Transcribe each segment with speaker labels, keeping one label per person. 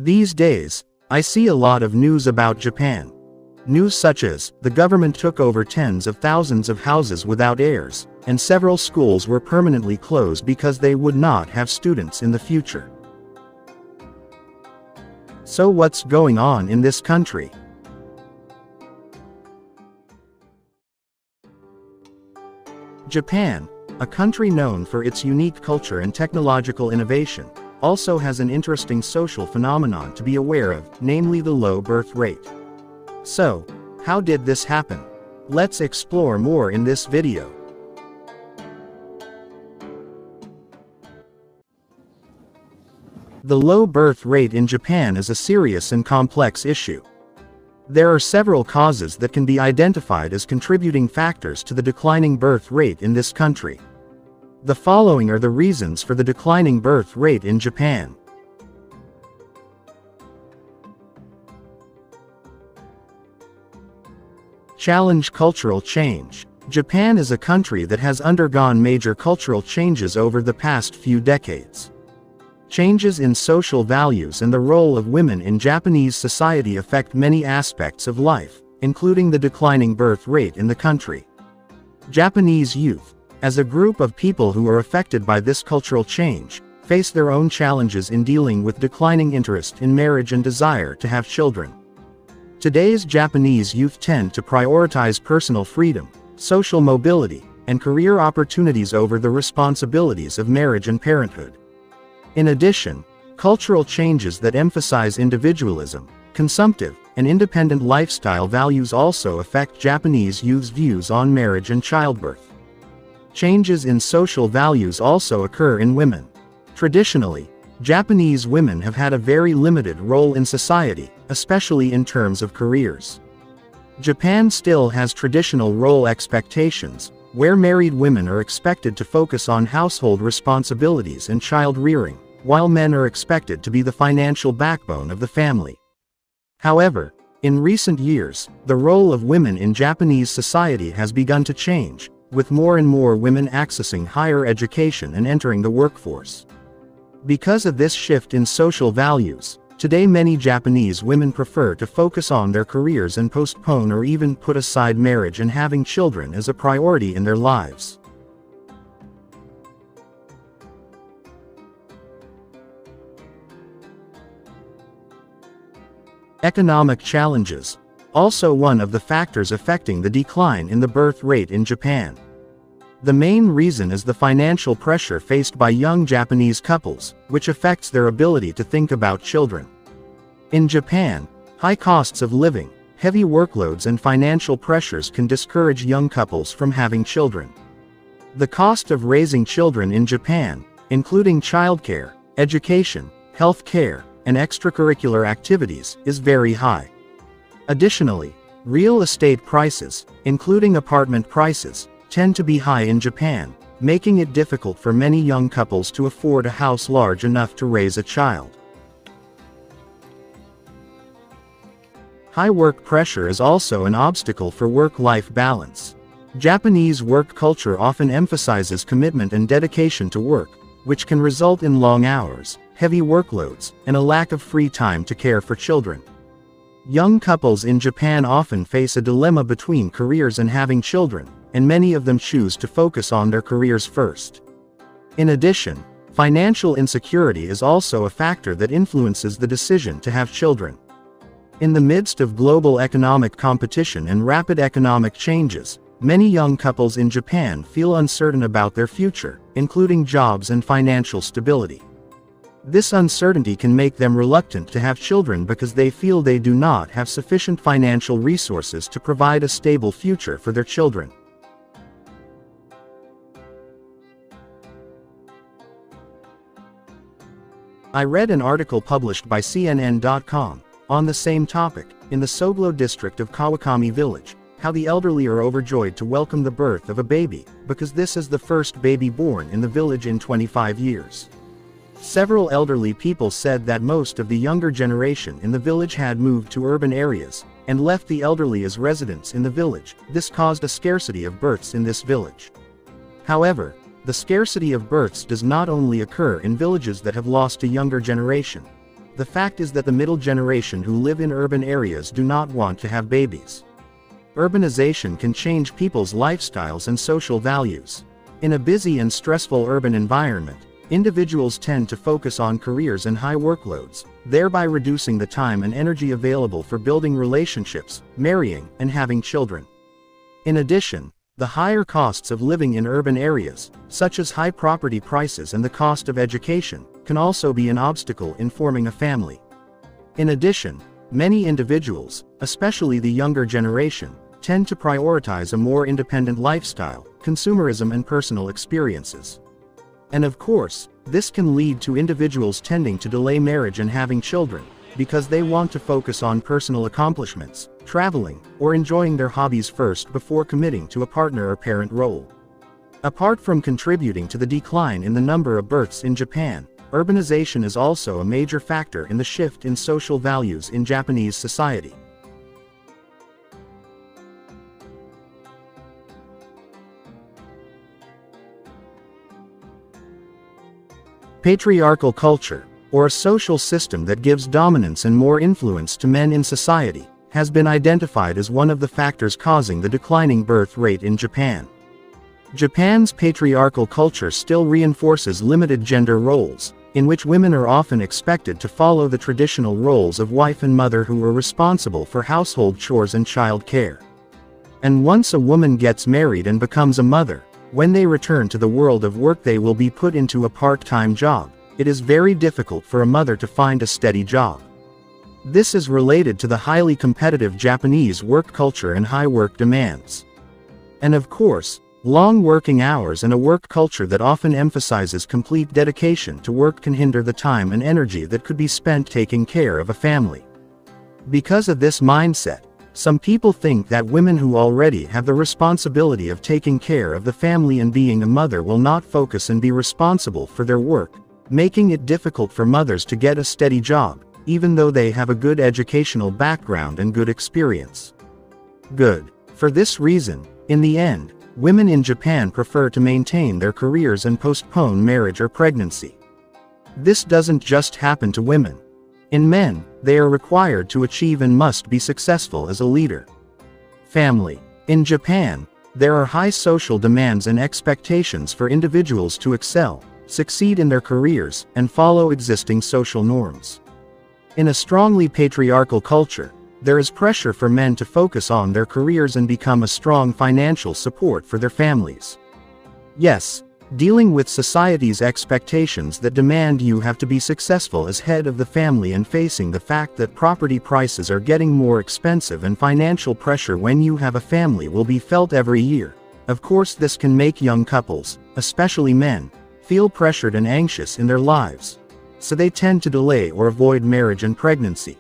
Speaker 1: These days, I see a lot of news about Japan. News such as, the government took over tens of thousands of houses without heirs, and several schools were permanently closed because they would not have students in the future. So what's going on in this country? Japan, a country known for its unique culture and technological innovation, also has an interesting social phenomenon to be aware of, namely the low birth rate. So, how did this happen? Let's explore more in this video. The low birth rate in Japan is a serious and complex issue. There are several causes that can be identified as contributing factors to the declining birth rate in this country. The following are the reasons for the declining birth rate in Japan. Challenge cultural change. Japan is a country that has undergone major cultural changes over the past few decades. Changes in social values and the role of women in Japanese society affect many aspects of life, including the declining birth rate in the country. Japanese youth, as a group of people who are affected by this cultural change, face their own challenges in dealing with declining interest in marriage and desire to have children. Today's Japanese youth tend to prioritize personal freedom, social mobility, and career opportunities over the responsibilities of marriage and parenthood. In addition, cultural changes that emphasize individualism, consumptive, and independent lifestyle values also affect Japanese youth's views on marriage and childbirth. Changes in social values also occur in women. Traditionally, Japanese women have had a very limited role in society, especially in terms of careers. Japan still has traditional role expectations, where married women are expected to focus on household responsibilities and child rearing, while men are expected to be the financial backbone of the family. However, in recent years, the role of women in Japanese society has begun to change, with more and more women accessing higher education and entering the workforce. Because of this shift in social values, today many Japanese women prefer to focus on their careers and postpone or even put aside marriage and having children as a priority in their lives. Economic challenges, also one of the factors affecting the decline in the birth rate in Japan. The main reason is the financial pressure faced by young Japanese couples, which affects their ability to think about children. In Japan, high costs of living, heavy workloads and financial pressures can discourage young couples from having children. The cost of raising children in Japan, including childcare, education, health care, and extracurricular activities, is very high. Additionally, real estate prices, including apartment prices, tend to be high in Japan, making it difficult for many young couples to afford a house large enough to raise a child. High work pressure is also an obstacle for work-life balance. Japanese work culture often emphasizes commitment and dedication to work, which can result in long hours, heavy workloads, and a lack of free time to care for children. Young couples in Japan often face a dilemma between careers and having children, and many of them choose to focus on their careers first. In addition, financial insecurity is also a factor that influences the decision to have children. In the midst of global economic competition and rapid economic changes, many young couples in Japan feel uncertain about their future, including jobs and financial stability. This uncertainty can make them reluctant to have children because they feel they do not have sufficient financial resources to provide a stable future for their children. I read an article published by CNN.com on the same topic, in the Soglo district of Kawakami village, how the elderly are overjoyed to welcome the birth of a baby, because this is the first baby born in the village in 25 years. Several elderly people said that most of the younger generation in the village had moved to urban areas, and left the elderly as residents in the village. This caused a scarcity of births in this village. However, the scarcity of births does not only occur in villages that have lost a younger generation. The fact is that the middle generation who live in urban areas do not want to have babies. Urbanization can change people's lifestyles and social values. In a busy and stressful urban environment, individuals tend to focus on careers and high workloads, thereby reducing the time and energy available for building relationships, marrying, and having children. In addition, the higher costs of living in urban areas, such as high property prices and the cost of education, can also be an obstacle in forming a family. In addition, many individuals, especially the younger generation, tend to prioritize a more independent lifestyle, consumerism and personal experiences. And of course, this can lead to individuals tending to delay marriage and having children, because they want to focus on personal accomplishments, traveling, or enjoying their hobbies first before committing to a partner or parent role. Apart from contributing to the decline in the number of births in Japan, urbanization is also a major factor in the shift in social values in Japanese society. Patriarchal culture, or a social system that gives dominance and more influence to men in society, has been identified as one of the factors causing the declining birth rate in Japan. Japan's patriarchal culture still reinforces limited gender roles, in which women are often expected to follow the traditional roles of wife and mother who are responsible for household chores and child care. And once a woman gets married and becomes a mother, when they return to the world of work they will be put into a part-time job. It is very difficult for a mother to find a steady job. This is related to the highly competitive Japanese work culture and high work demands. And of course, long working hours and a work culture that often emphasizes complete dedication to work can hinder the time and energy that could be spent taking care of a family. Because of this mindset, some people think that women who already have the responsibility of taking care of the family and being a mother will not focus and be responsible for their work, making it difficult for mothers to get a steady job, even though they have a good educational background and good experience. Good. For this reason, in the end, women in Japan prefer to maintain their careers and postpone marriage or pregnancy. This doesn't just happen to women. In men, they are required to achieve and must be successful as a leader. Family. In Japan, there are high social demands and expectations for individuals to excel, succeed in their careers, and follow existing social norms. In a strongly patriarchal culture, there is pressure for men to focus on their careers and become a strong financial support for their families. Yes, dealing with society's expectations that demand you have to be successful as head of the family and facing the fact that property prices are getting more expensive and financial pressure when you have a family will be felt every year. Of course, this can make young couples, especially men, feel pressured and anxious in their lives, so they tend to delay or avoid marriage and pregnancy.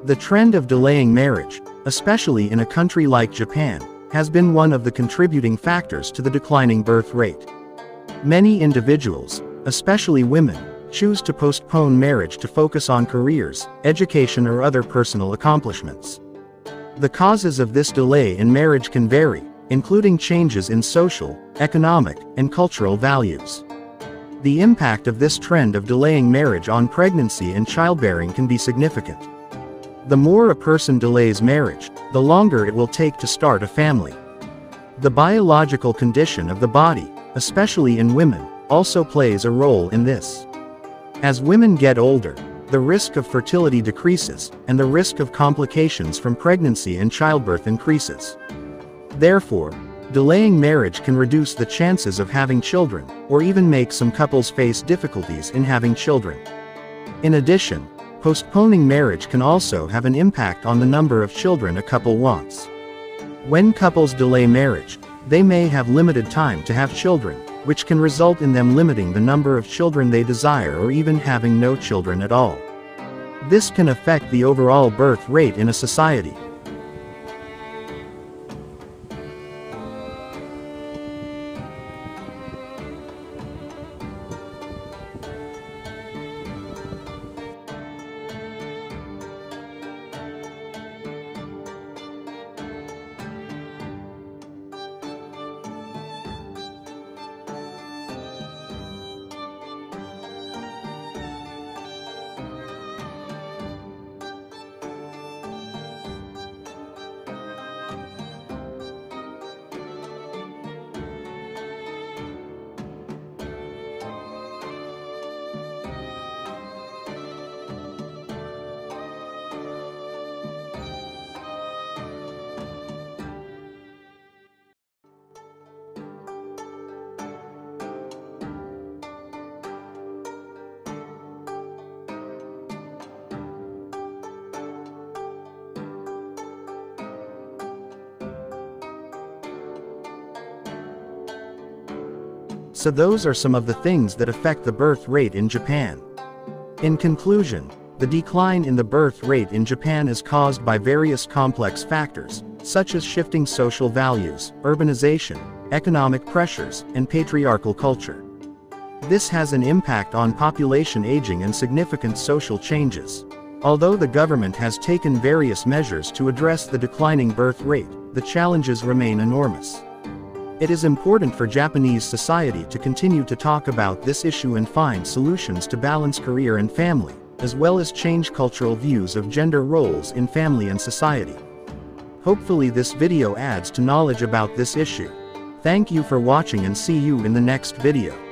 Speaker 1: The trend of delaying marriage, especially in a country like Japan, has been one of the contributing factors to the declining birth rate. Many individuals, especially women, choose to postpone marriage to focus on careers, education or other personal accomplishments. The causes of this delay in marriage can vary, including changes in social, economic, and cultural values. The impact of this trend of delaying marriage on pregnancy and childbearing can be significant. The more a person delays marriage, the longer it will take to start a family. The biological condition of the body, especially in women, also plays a role in this. As women get older, the risk of fertility decreases, and the risk of complications from pregnancy and childbirth increases. Therefore, delaying marriage can reduce the chances of having children, or even make some couples face difficulties in having children. In addition, postponing marriage can also have an impact on the number of children a couple wants. When couples delay marriage, they may have limited time to have children, which can result in them limiting the number of children they desire or even having no children at all. This can affect the overall birth rate in a society. So those are some of the things that affect the birth rate in Japan. In conclusion, the decline in the birth rate in Japan is caused by various complex factors, such as shifting social values, urbanization, economic pressures, and patriarchal culture. This has an impact on population aging and significant social changes. Although the government has taken various measures to address the declining birth rate, the challenges remain enormous. It is important for Japanese society to continue to talk about this issue and find solutions to balance career and family, as well as change cultural views of gender roles in family and society. Hopefully this video adds to knowledge about this issue. Thank you for watching and see you in the next video.